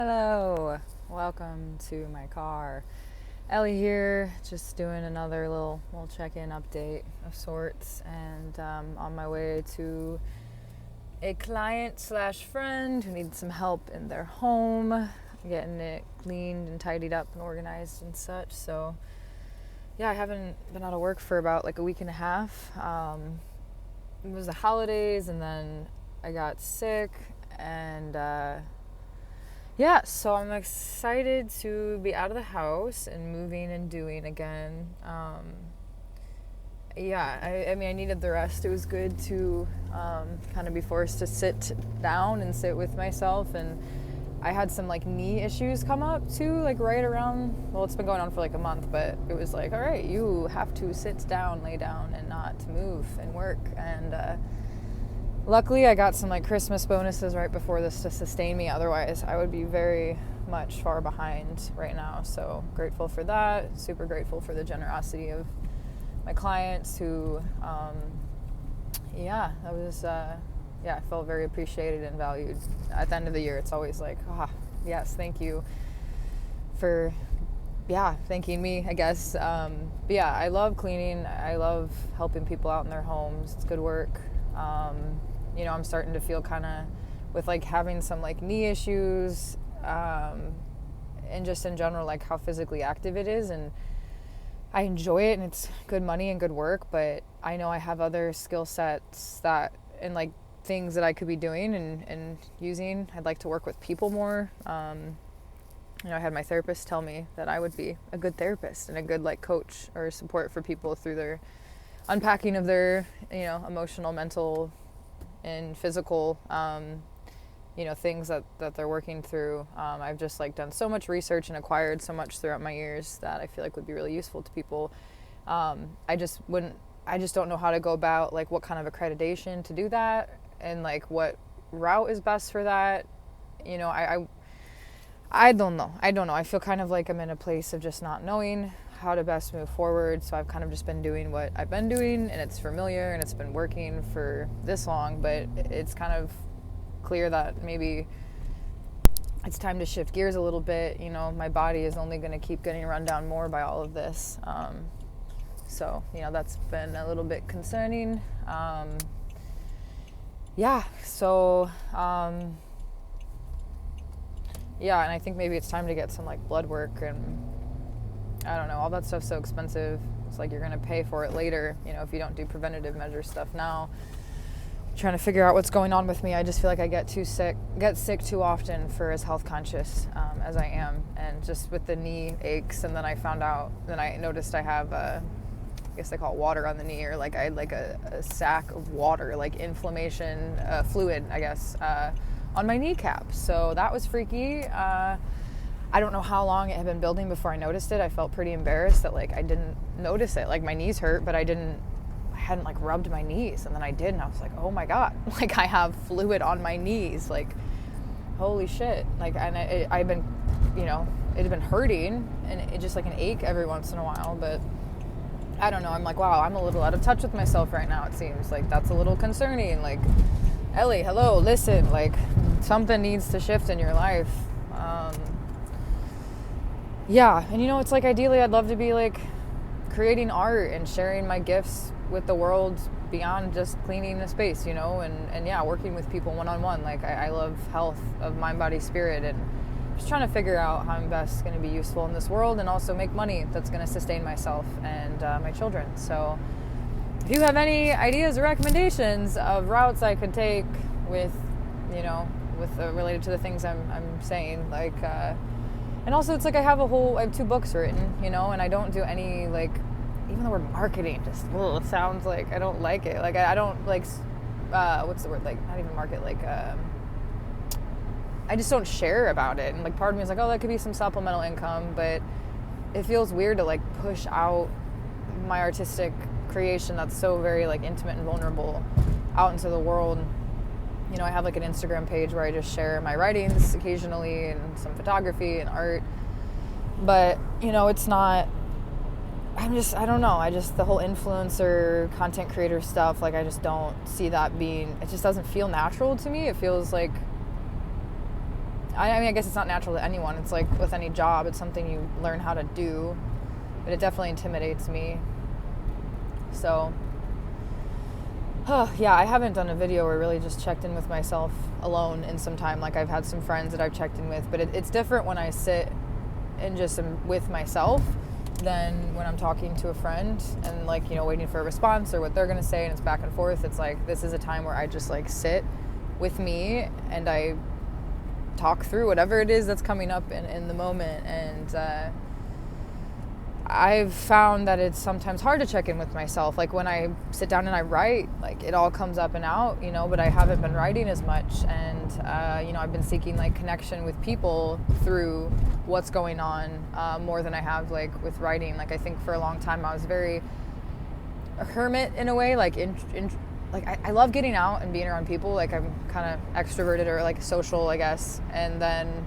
Hello, welcome to my car. Ellie here, just doing another little check-in update of sorts, and on my way to a client slash friend who needs some help in their home, getting it cleaned and tidied up and organized and such. So yeah, I haven't been out of work for about like a week and a half. It was the holidays, and then I got sick, and yeah, so I'm excited to be out of the house and moving and doing again. I mean, I needed the rest. It was good to kind of be forced to sit down and sit with myself. And I had some like knee issues come up too, like right around, well, it's been going on for like a month, but it was like, all right, you have to sit down, lay down, and not move and work. And luckily, I got some like Christmas bonuses right before this to sustain me. Otherwise, I would be very much far behind right now. So grateful for that. Super grateful for the generosity of my clients who, I felt very appreciated and valued. At the end of the year, it's always like, yes, thank you for, thanking me, I guess. I love cleaning. I love helping people out in their homes. It's good work. I'm starting to feel kind of with like having some like knee issues, and just in general, like how physically active it is. And I enjoy it and it's good money and good work, but I know I have other skill sets and like things that I could be doing and using. I'd like to work with people more. I had my therapist tell me that I would be a good therapist and a good like coach or support for people through their unpacking of their, emotional, mental, and physical, things that they're working through. I've just like done so much research and acquired so much throughout my years that I feel like would be really useful to people. I just don't know how to go about like what kind of accreditation to do that and like what route is best for that. I don't know. I feel kind of like I'm in a place of just not knowing how to best move forward. So I've kind of just been doing what I've been doing, and it's familiar and it's been working for this long, but it's kind of clear that maybe it's time to shift gears a little bit. My body is only going to keep getting run down more by all of this. That's been a little bit concerning. And I think maybe it's time to get some like blood work, and I don't know, all that stuff's so expensive. It's like you're going to pay for it later, if you don't do preventative measure stuff now. Trying to figure out what's going on with me. I just feel like I get sick too often for as health conscious as I am, and just with the knee aches. And then I noticed I have I guess they call it water on the knee, or like I had like a sack of water, like inflammation fluid, I guess, on my kneecap. So that was freaky. I don't know how long it had been building before I noticed it. I felt pretty embarrassed that like I didn't notice it. Like my knees hurt, but I hadn't like rubbed my knees, and then I did, and I was like, oh my god, like I have fluid on my knees, like holy shit. Like, and I've been, it had been hurting, and it just like an ache every once in a while, but I don't know. I'm like, wow, I'm a little out of touch with myself right now. It seems like that's a little concerning. Like, Ellie, hello, listen, like something needs to shift in your life. And it's like ideally I'd love to be like creating art and sharing my gifts with the world beyond just cleaning the space, and working with people one-on-one. Like I love health of mind, body, spirit, and just trying to figure out how I'm best going to be useful in this world and also make money that's going to sustain myself and my children. So if you have any ideas or recommendations of routes I could take with related to the things I'm saying, like, and also it's like I have 2 books written, and I don't do any like, even the word marketing just, it sounds like I don't like it. Like I don't like, what's the word? Like not even market, like, I just don't share about it. And like part of me is like, oh, that could be some supplemental income, but it feels weird to like push out my artistic creation that's so very like intimate and vulnerable out into the world. I have like an Instagram page where I just share my writings occasionally and some photography and art, but it's not, I don't know. The whole influencer content creator stuff, like I just don't see that being, it just doesn't feel natural to me. It feels like I mean, I guess it's not natural to anyone. It's like with any job, it's something you learn how to do, but it definitely intimidates me. So, yeah, I haven't done a video or really just checked in with myself alone in some time. Like, I've had some friends that I've checked in with, but it's different when I sit and just am with myself than when I'm talking to a friend and, like, you know, waiting for a response or what they're going to say, and it's back and forth. It's like, this is a time where I just, like, sit with me and I talk through whatever it is that's coming up in the moment. And I've found that it's sometimes hard to check in with myself. Like, when I sit down and I write, like, it all comes up and out, you know, but I haven't been writing as much. And, you know, I've been seeking, like, connection with people through what's going on, more than I have, like, with writing. Like, I think for a long time I was very a hermit in a way, like, I love getting out and being around people. Like, I'm kind of extroverted or, like, social, I guess. And then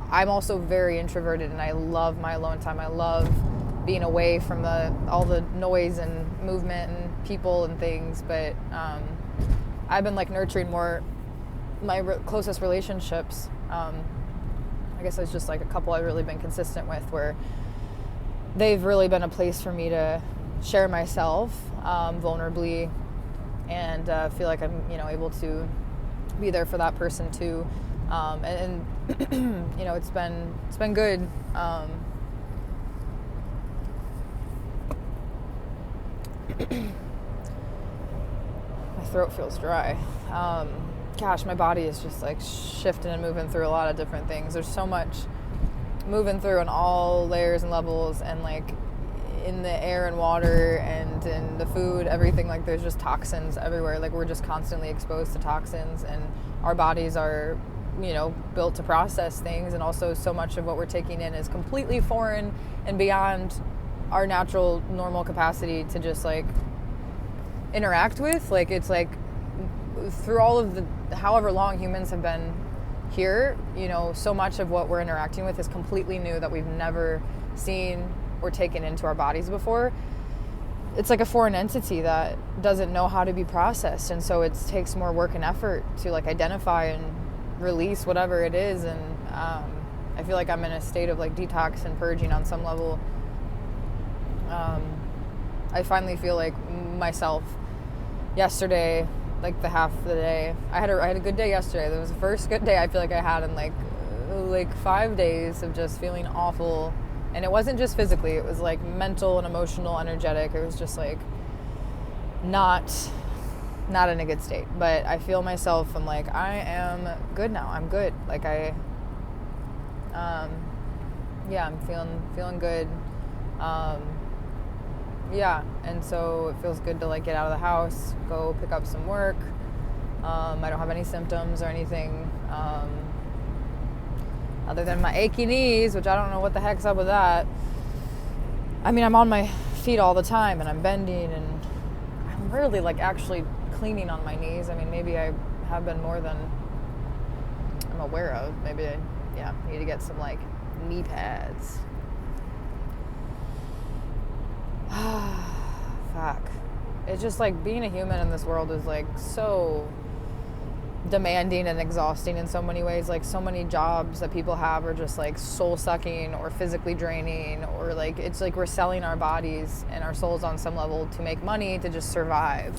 I'm also very introverted, and I love my alone time. I love being away from all the noise and movement and people and things. But I've been, like, nurturing more my closest relationships. I guess it's just, like, a couple I've really been consistent with, where they've really been a place for me to share myself vulnerably, and feel like I'm, you know, able to be there for that person too. And you know, it's been good. My throat feels dry. Gosh, my body is just, like, shifting and moving through a lot of different things. There's so much moving through on all layers and levels, and, like, in the air and water and in the food, everything. Like, there's just toxins everywhere. Like, we're just constantly exposed to toxins, and our bodies are, you know, built to process things. And also, so much of what we're taking in is completely foreign and beyond our natural, normal capacity to just, like, interact with. Like, it's like, through all of the however long humans have been here, you know, so much of what we're interacting with is completely new, that we've never seen or taken into our bodies before. It's like a foreign entity that doesn't know how to be processed, and so it takes more work and effort to, like, identify and release whatever it is. And I feel like I'm in a state of, like, detox and purging on some level. I finally feel like myself. Yesterday, like, the half of the day, I had a good day yesterday. That was the first good day I feel like I had in like 5 days of just feeling awful. And it wasn't just physically, it was, like, mental and emotional, energetic. It was just, like, not in a good state. But I feel myself, I'm like, I am good now. I'm good. Like, yeah, I'm feeling good. Yeah, and so it feels good to, like, get out of the house, go pick up some work. I don't have any symptoms or anything. Other than my achy knees, which I don't know what the heck's up with that. I mean, I'm on my feet all the time, and I'm bending, and I'm rarely, like, actually cleaning on my knees. I mean, maybe I have been more than I'm aware of. Maybe I need to get some, like, knee pads. Fuck. It's just, like, being a human in this world is, like, so demanding and exhausting in so many ways. Like, so many jobs that people have are just, like, soul sucking or physically draining, or, like, it's like we're selling our bodies and our souls on some level to make money, to just survive.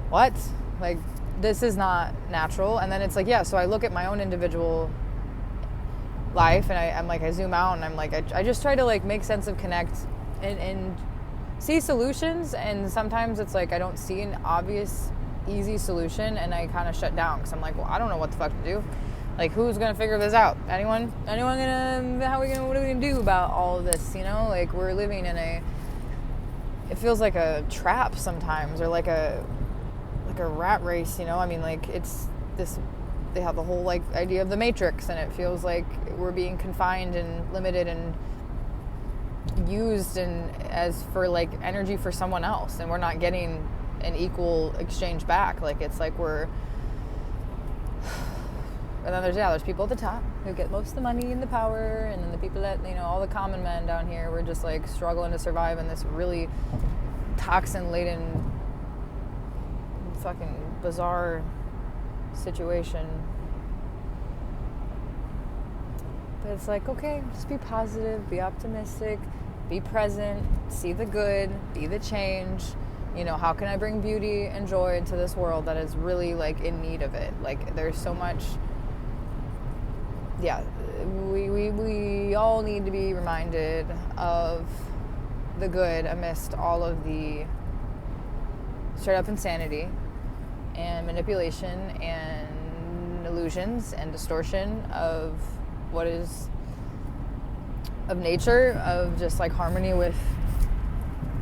What? Like, this is not natural. And then it's like, yeah, so I look at my own individual life, and I'm like, I zoom out, and I'm like, I just try to, like, make sense of, connect and see solutions. And sometimes it's like I don't see an obvious easy solution, and I kind of shut down, because I'm like, well, I don't know what the fuck to do. Like, who's gonna figure this out? Anyone what are we gonna do about all of this, you know? Like, we're living in it feels like a trap sometimes, or like a rat race, you know? I mean, like, it's this, they have the whole, like, idea of the Matrix, and it feels like we're being confined and limited and used and as for, like, energy for someone else, and we're not getting an equal exchange back. Like, it's like we're, and then there's people at the top who get most of the money and the power, and then the people that, you know, all the common men down here, we're just, like, struggling to survive in this really toxin laden, fucking bizarre situation. But it's like, okay, just be positive, be optimistic, be present, see the good, be the change. You know, how can I bring beauty and joy into this world that is really like in need of it? Like there's so much, yeah, we all need to be reminded of the good amidst all of the straight up insanity and manipulation and illusions and distortion of what is of nature, of just like harmony with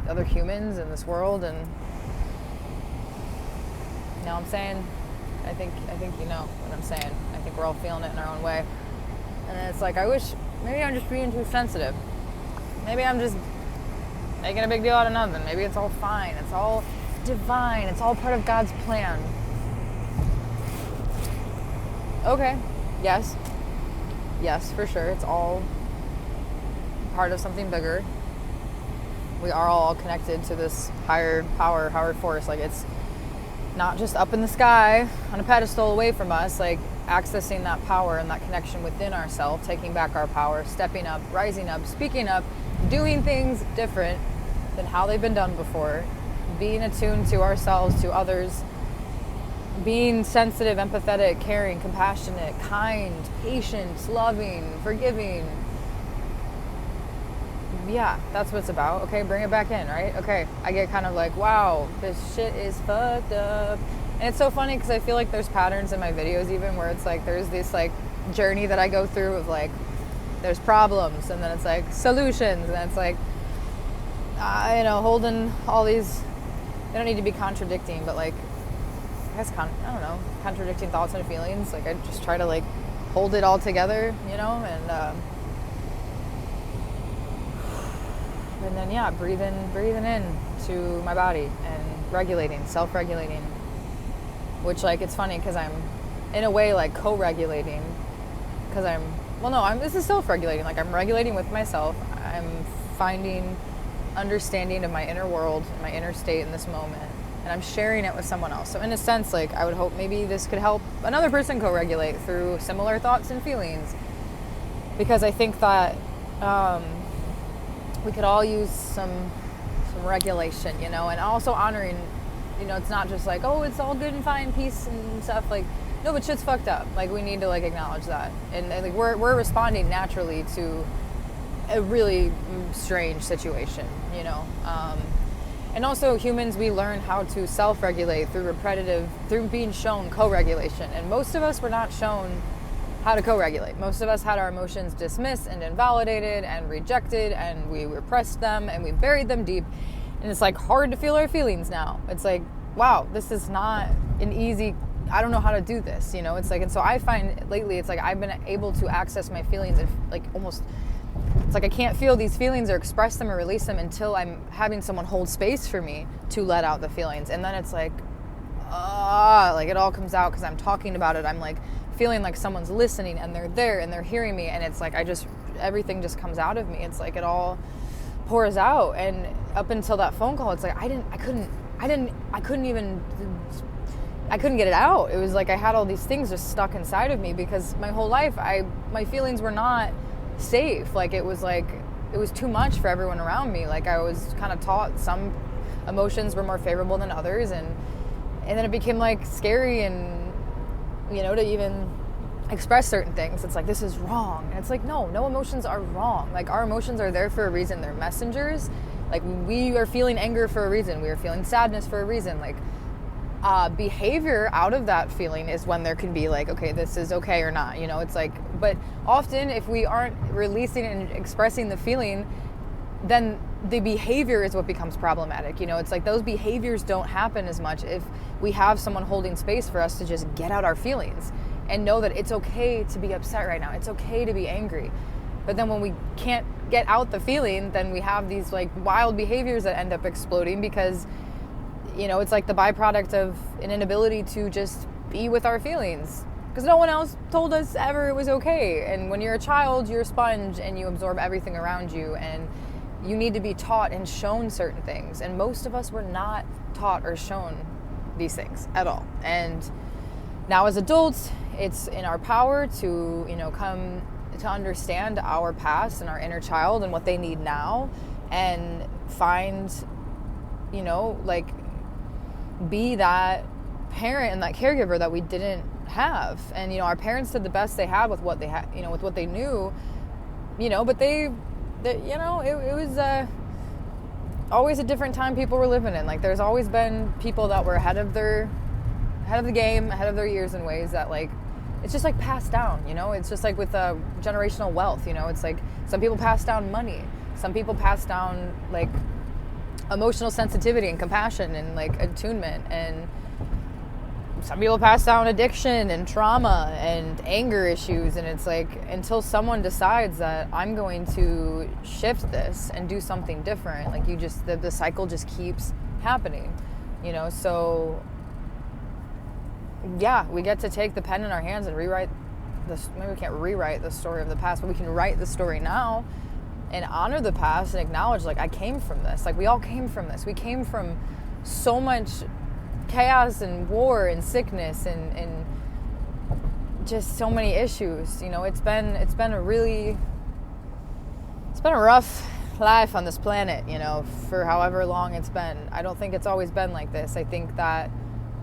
other humans in this world. And you know what I'm saying? I think you know what I'm saying. I think we're all feeling it in our own way. And it's like, I wish, maybe I'm just being too sensitive. Maybe I'm just making a big deal out of nothing. Maybe it's all fine. It's all divine. It's all part of God's plan. Okay. Yes. Yes, for sure. It's all part of something bigger. We are all connected to this higher power, higher force. Like it's not just up in the sky on a pedestal away from us, like accessing that power and that connection within ourselves, taking back our power, stepping up, rising up, speaking up, doing things different than how they've been done before, being attuned to ourselves, to others, being sensitive, empathetic, caring, compassionate, kind, patient, loving, forgiving. Yeah, that's what it's about. Okay, bring it back in, right? Okay, I get kind of like, wow, this shit is fucked up. And it's so funny because I feel like there's patterns in my videos even where it's like there's this like journey that I go through of like there's problems and then it's like solutions and it's like you know, holding all these, they don't need to be contradicting, but like I guess I don't know, contradicting thoughts and feelings. Like I just try to like hold it all together, you know, and then yeah, breathing in to my body and regulating, self-regulating, which like it's funny because I'm in a way like co-regulating because this is self-regulating. Like I'm regulating with myself. I'm finding understanding of my inner world, my inner state in this moment, and I'm sharing it with someone else. So in a sense, like I would hope maybe this could help another person co-regulate through similar thoughts and feelings, because I think that we could all use some regulation, you know, and also honoring, you know, it's not just like, oh, it's all good and fine, peace and stuff. Like, no, but shit's fucked up. Like, we need to like acknowledge that, and like we're responding naturally to a really strange situation, you know. And also humans, we learn how to self-regulate through being shown co-regulation, and most of us were not shown how to co-regulate. Most of us had our emotions dismissed and invalidated and rejected, and we repressed them and we buried them deep. And it's like hard to feel our feelings now. It's like, wow, this is not an easy, I don't know how to do this, you know. It's like, and so I find lately it's like I've been able to access my feelings and like almost, it's like I can't feel these feelings or express them or release them until I'm having someone hold space for me to let out the feelings. And then it's like it all comes out because I'm talking about it. I'm like feeling like someone's listening and they're there and they're hearing me, and it's like everything just comes out of me. It's like it all pours out. And up until that phone call, it's like I couldn't get it out. It was like I had all these things just stuck inside of me because my whole life my feelings were not safe. Like it was too much for everyone around me. Like I was kind of taught some emotions were more favorable than others, and then it became like scary, and you know, to even express certain things. It's like, this is wrong. And it's like, no emotions are wrong. Like our emotions are there for a reason. They're messengers. Like we are feeling anger for a reason. We are feeling sadness for a reason. Like behavior out of that feeling is when there can be like, okay, this is okay or not, you know. It's like, but often if we aren't releasing and expressing the feeling, then the behavior is what becomes problematic. You know, it's like those behaviors don't happen as much if we have someone holding space for us to just get out our feelings and know that it's okay to be upset right now. It's okay to be angry. But then when we can't get out the feeling, then we have these like wild behaviors that end up exploding because, you know, it's like the byproduct of an inability to just be with our feelings because no one else told us ever it was okay. And when you're a child, you're a sponge and you absorb everything around you, and you need to be taught and shown certain things. And most of us were not taught or shown these things at all. And now as adults, it's in our power to, you know, come to understand our past and our inner child and what they need now, and find, you know, like, be that parent and that caregiver that we didn't have. And, you know, our parents did the best they had with what they had, you know, with what they knew, you know, but they you know, it was always a different time people were living in. Like, there's always been people that were ahead of the game, ahead of their years in ways that, like, it's just like passed down, you know. It's just like with generational wealth, you know. It's like some people pass down money, some people pass down like emotional sensitivity and compassion and like attunement, and some people pass down addiction and trauma and anger issues. And it's like, until someone decides that I'm going to shift this and do something different, like, you just, the cycle just keeps happening, you know. So yeah, we get to take the pen in our hands and rewrite this. Maybe we can't rewrite the story of the past, but we can write the story now and honor the past and acknowledge, like, I came from this. Like, we all came from this. We came from so much chaos and war and sickness and just so many issues. You know, it's been a rough life on this planet, you know, for however long it's been. I don't think it's always been like this. I think that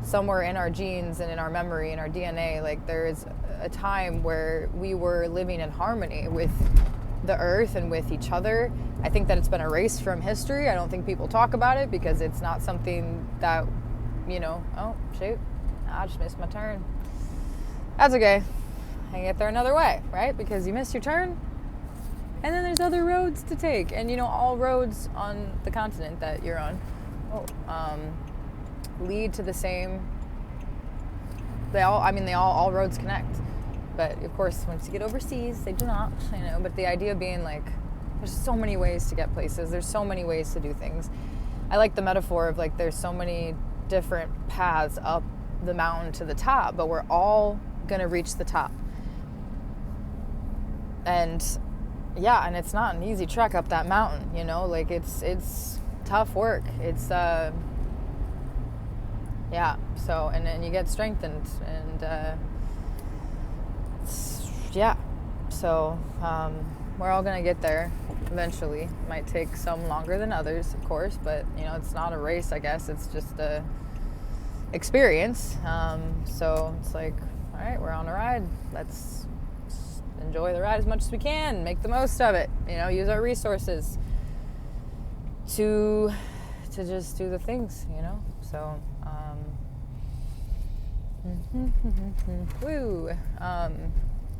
somewhere in our genes and in our memory and our DNA, like, there is a time where we were living in harmony with the earth and with each other. I think that it's been erased from history. I don't think people talk about it because it's not something that, you know, oh, shoot, I just missed my turn. That's okay. I can get there another way, right? Because you missed your turn, and then there's other roads to take. And, you know, all roads on the continent that you're on lead to the same. All roads connect. But, of course, once you get overseas, they do not, you know. But the idea being, like, there's so many ways to get places. There's so many ways to do things. I like the metaphor of, like, there's so many different paths up the mountain to the top, but we're all gonna reach the top. And yeah, and it's not an easy trek up that mountain, you know. Like, it's tough work. It's yeah. So, and then you get strengthened, and yeah. So we're all gonna get there eventually. It might take some longer than others, of course, but, you know, it's not a race, I guess. It's just a experience. So it's like, all right, we're on a ride. Let's enjoy the ride as much as we can, make the most of it, you know, use our resources to just do the things, you know. So woo.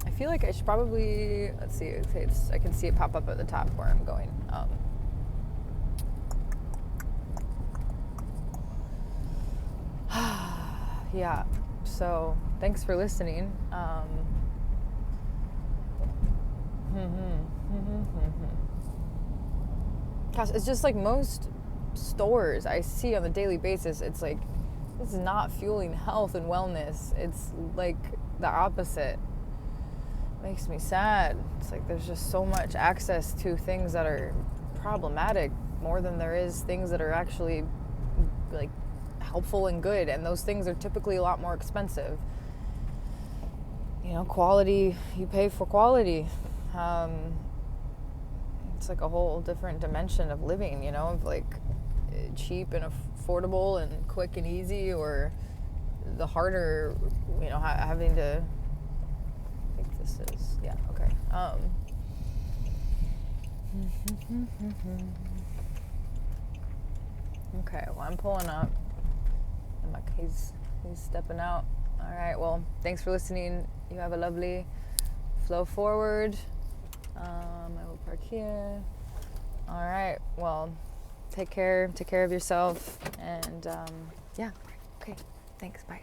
I feel like I should probably, let's see, I can see it pop up at the top where I'm going. Yeah, so thanks for listening. Gosh, it's just like most stores I see on a daily basis, it's like, it's not fueling health and wellness. It's like the opposite. Makes me sad. It's like there's just so much access to things that are problematic more than there is things that are actually, like, helpful and good, and those things are typically a lot more expensive. You know, quality, you pay for quality. It's like a whole different dimension of living, you know, of like cheap and affordable and quick and easy, or the harder, you know, having to, I think this is, yeah, okay. Okay, well, I'm pulling up. He's stepping out. All right, well, thanks for listening. You have a lovely flow forward. I will park here. All right, well, take care of yourself, and yeah, okay, thanks, bye.